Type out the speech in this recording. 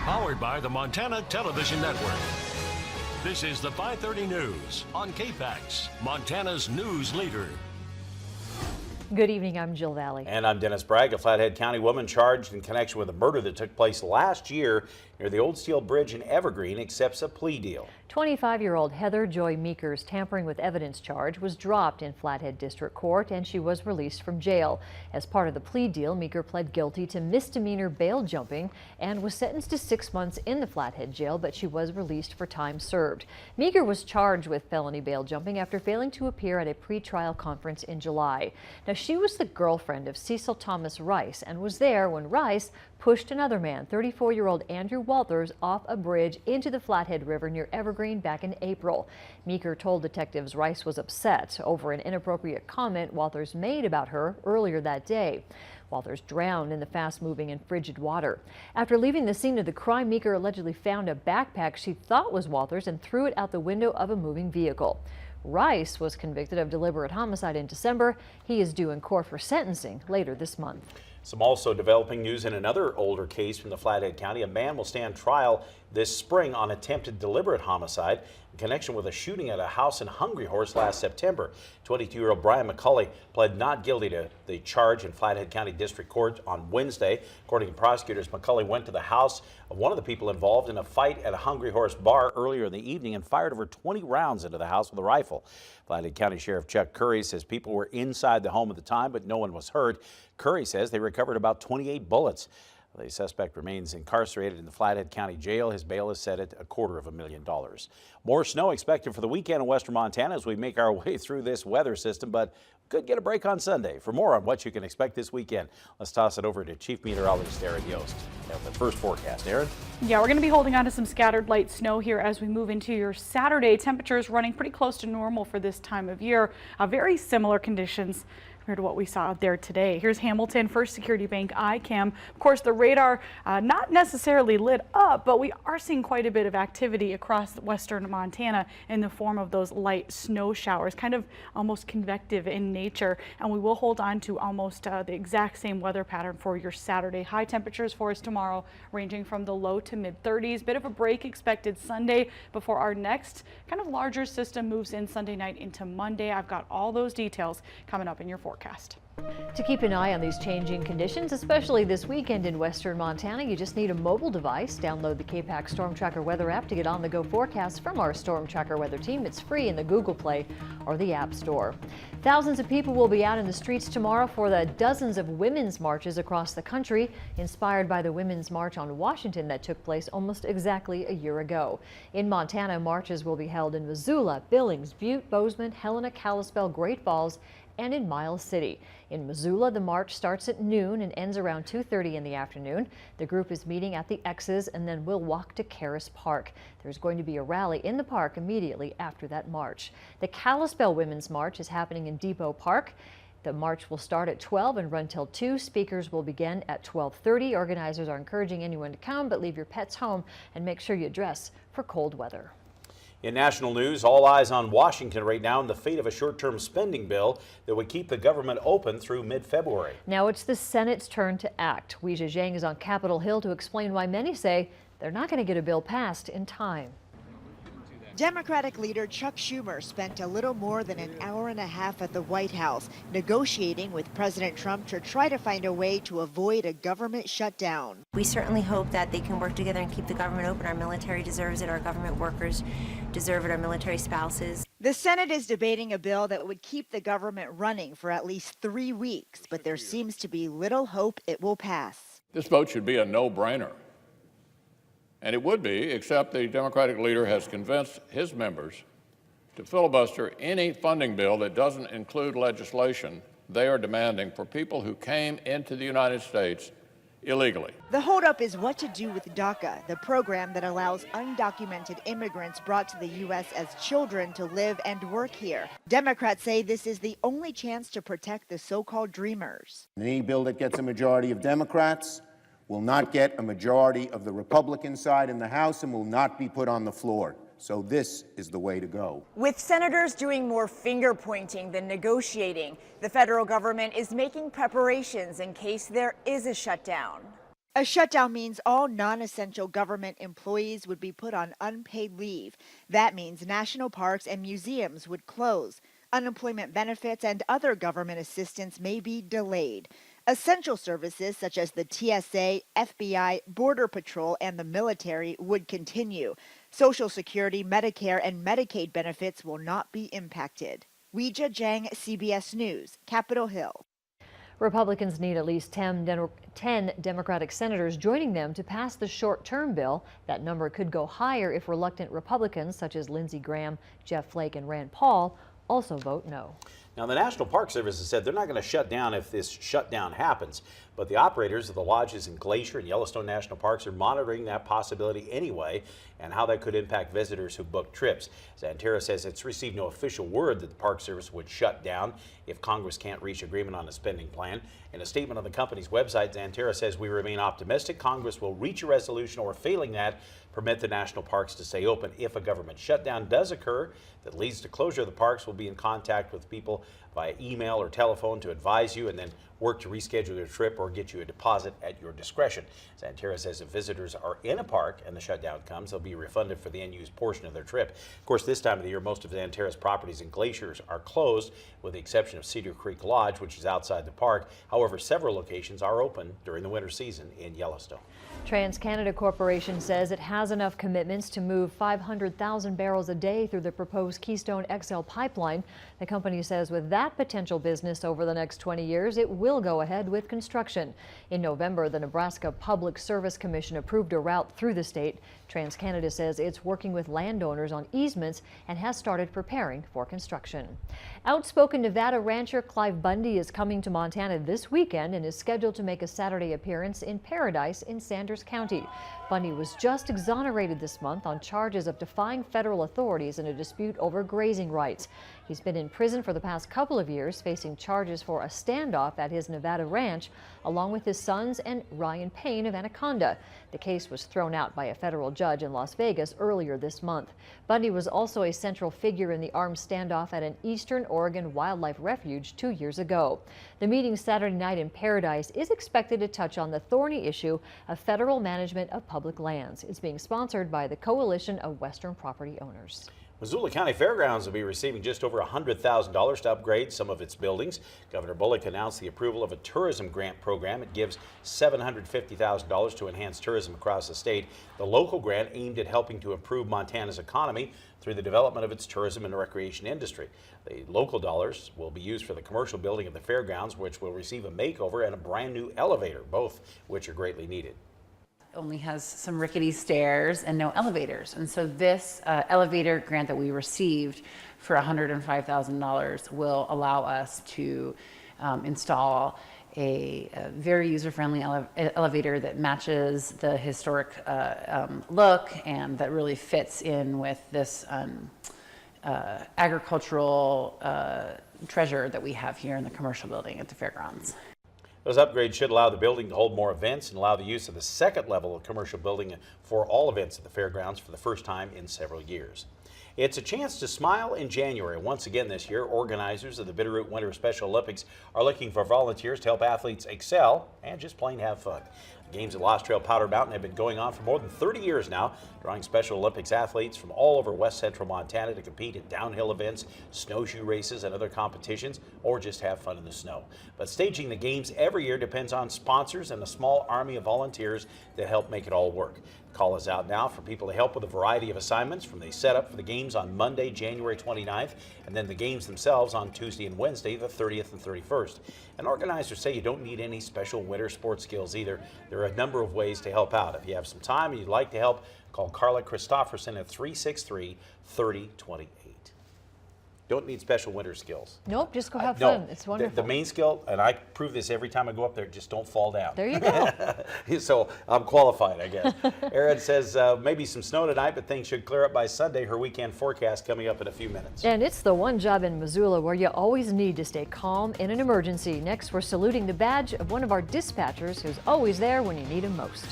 Powered by the Montana Television Network. This is the 5:30 News on KPAX, Montana's news leader. Good evening, I'm Jill Valley. And I'm Dennis Bragg. A Flathead County woman charged in connection with a murder that took place last year near the Old Steel Bridge in Evergreen accepts a plea deal. 25-year-old Heather Joy Meeker's tampering with evidence charge was dropped in Flathead District Court and she was released from jail. As part of the plea deal, Meeker pled guilty to misdemeanor bail jumping and was sentenced to 6 months in the Flathead jail, but she was released for time served. Meeker was charged with felony bail jumping after failing to appear at a pretrial conference in July. Now, she was the girlfriend of Cecil Thomas Rice and was there when Rice pushed another man, 34-year-old Andrew Walters, off a bridge into the Flathead River near Evergreen back in April. Meeker told detectives Rice was upset over an inappropriate comment Walters made about her earlier that day. Walters drowned in the fast-moving and frigid water. After leaving the scene of the crime, Meeker allegedly found a backpack she thought was Walters and threw it out the window of a moving vehicle. Rice was convicted of deliberate homicide in December. He is due in court for sentencing later this month. Some also developing news in another older case from the Flathead County. A man will stand trial this spring on attempted deliberate homicide in connection with a shooting at a house in Hungry Horse last September. 22-year-old Brian McCulley pled not guilty to the charge in Flathead County District Court on Wednesday. According to prosecutors, McCulley went to the house of one of the people involved in a fight at a Hungry Horse bar earlier in the evening and fired over 20 rounds into the house with a rifle. Flathead County Sheriff Chuck Curry says people were inside the home at the time, but no one was hurt. Curry says they recovered about 28 bullets. The suspect remains incarcerated in the Flathead County Jail. His bail is set at $250,000. More snow expected for the weekend in western Montana as we make our way through this weather system, but could get a break on Sunday. For more on what you can expect this weekend, let's toss it over to Chief Meteorologist Aaron Yost. Now, the first forecast, Aaron. Yeah, we're going to be holding on to some scattered light snow here as we move into your Saturday. Temperatures running pretty close to normal for this time of year. Very similar conditions compared to what we saw out there today. Here's Hamilton First Security Bank ICAM. Of course, the radar not necessarily lit up, but we are seeing quite a bit of activity across western Montana in the form of those light snow showers, kind of almost convective in nature. And we will hold on to almost the exact same weather pattern for your Saturday. High temperatures for us tomorrow ranging from the low to mid 30s. Bit of a break expected Sunday before our next kind of larger system moves in Sunday night into Monday. I've got all those details coming up in your forecast. To keep an eye on these changing conditions, especially this weekend in western Montana, you just need a mobile device. Download the KPAX Storm Tracker weather app to get on-the-go forecasts from our Storm Tracker weather team. It's free in the Google Play or the App Store. Thousands of people will be out in the streets tomorrow for the dozens of women's marches across the country, inspired by the Women's March on Washington that took place almost exactly a year ago. In Montana, marches will be held in Missoula, Billings, Butte, Bozeman, Helena, Kalispell, Great Falls, and in Miles City. In Missoula, the march starts at noon and ends around 2:30 in the afternoon. The group is meeting at the X's and then will walk to Caris Park. There's going to be a rally in the park immediately after that march. The Kalispell Women's March is happening in Depot Park. The march will start at 12 and run till 2. Speakers will begin at 12:30. Organizers are encouraging anyone to come, but leave your pets home and make sure you dress for cold weather. In national news, all eyes on Washington right now and the fate of a short-term spending bill that would keep the government open through mid-February. Now it's the Senate's turn to act. Weijia Zhang is on Capitol Hill to explain why many say they're not going to get a bill passed in time. Democratic leader Chuck Schumer spent a little more than an hour and a half at the White House negotiating with President Trump to try to find a way to avoid a government shutdown. We certainly hope that they can work together and keep the government open. Our military deserves it. Our government workers deserve it. Our military spouses. The Senate is debating a bill that would keep the government running for at least 3 weeks, but there seems to be little hope it will pass. This vote should be a no-brainer. And it would be, except the Democratic leader has convinced his members to filibuster any funding bill that doesn't include legislation they are demanding for people who came into the United States illegally. The holdup is what to do with DACA, the program that allows undocumented immigrants brought to the U.S. as children to live and work here. Democrats say this is the only chance to protect the so-called dreamers. Any bill that gets a majority of Democrats will not get a majority of the Republican side in the House and will not be put on the floor. So this is the way to go. With senators doing more finger pointing than negotiating, the federal government is making preparations in case there is a shutdown. A shutdown means all non-essential government employees would be put on unpaid leave. That means national parks and museums would close. Unemployment benefits and other government assistance may be delayed. Essential services such as the TSA, FBI, Border Patrol, and the military would continue. Social Security, Medicare, and Medicaid benefits will not be impacted. Weijia Zhang, CBS News, Capitol Hill. Republicans need at least 10 Democratic senators joining them to pass the short-term bill. That number could go higher if reluctant Republicans such as Lindsey Graham, Jeff Flake, and Rand Paul also vote no. Now, the National Park Service has said they're not going to shut down if this shutdown happens, but the operators of the lodges in Glacier and Yellowstone National Parks are monitoring that possibility anyway and how that could impact visitors who book trips. Xanterra says it's received no official word that the Park Service would shut down if Congress can't reach agreement on a spending plan. In a statement on the company's website, Xanterra says we remain optimistic Congress will reach a resolution or, failing that, permit the national parks to stay open. If a government shutdown does occur that leads to closure of the parks, we'll be in contact with people via email or telephone to advise you and then work to reschedule your trip or get you a deposit at your discretion. Xanterra says if visitors are in a park and the shutdown comes, they'll be refunded for the unused portion of their trip. Of course, this time of the year, most of Xanterra's properties in Glaciers are closed, with the exception of Cedar Creek Lodge, which is outside the park. However, several locations are open during the winter season in Yellowstone. TransCanada Corporation says it has enough commitments to move 500,000 barrels a day through the proposed Keystone XL pipeline. The company says with that potential business over the next 20 years, it will go ahead with construction. In November, the Nebraska Public Service Commission approved a route through the state. TransCanada says it's working with landowners on easements and has started preparing for construction. Outspoken Nevada rancher Clive Bundy is coming to Montana this weekend and is scheduled to make a Saturday appearance in Paradise in Sanders County. Bundy was just exonerated this month on charges of defying federal authorities in a dispute over grazing rights. He's been in prison for the past couple of years, facing charges for a standoff at his Nevada ranch, along with his sons and Ryan Payne of Anaconda. The case was thrown out by a federal judge in Las Vegas earlier this month. Bundy was also a central figure in the armed standoff at an Eastern Oregon wildlife refuge 2 years ago. The meeting Saturday night in Paradise is expected to touch on the thorny issue of federal management of public lands. It's being sponsored by the Coalition of Western Property Owners. Missoula County Fairgrounds will be receiving just over $100,000 to upgrade some of its buildings. Governor Bullock announced the approval of a tourism grant program. It gives $750,000 to enhance tourism across the state. The local grant aimed at helping to improve Montana's economy through the development of its tourism and recreation industry. The local dollars will be used for the commercial building of the fairgrounds, which will receive a makeover and a brand new elevator, both which are greatly needed. Only has some rickety stairs and no elevators. And so this elevator grant that we received for $105,000 will allow us to install a very user-friendly elevator that matches the historic look and that really fits in with this agricultural treasure that we have here in the commercial building at the fairgrounds. Those upgrades should allow the building to hold more events and allow the use of the second level of commercial building for all events at the fairgrounds for the first time in several years. It's a chance to smile in January. Once again this year, organizers of the Bitterroot Winter Special Olympics are looking for volunteers to help athletes excel and just plain have fun. The games at Lost Trail Powder Mountain have been going on for more than 30 years now, drawing Special Olympics athletes from all over west central Montana to compete in downhill events, snowshoe races, and other competitions, or just have fun in the snow. But staging the games every year depends on sponsors and a small army of volunteers that help make it all work. The call is out now for people to help with a variety of assignments, from the setup for the games on Monday, January 29th, and then the games themselves on Tuesday and Wednesday, the 30th and 31st. And organizers say you don't need any special winter sports skills either. There are a number of ways to help out. If you have some time and you'd like to help, call Carla Christofferson at 363-3028. Don't need special winter skills. Nope, just go have fun. It's wonderful. The main skill, and I prove this every time I go up there, just don't fall down. There you go. So I'm qualified, I guess. Erin says maybe some snow tonight, but things should clear up by Sunday. Her weekend forecast coming up in a few minutes. And it's the one job in Missoula where you always need to stay calm in an emergency. Next, we're saluting the badge of one of our dispatchers who's always there when you need him most.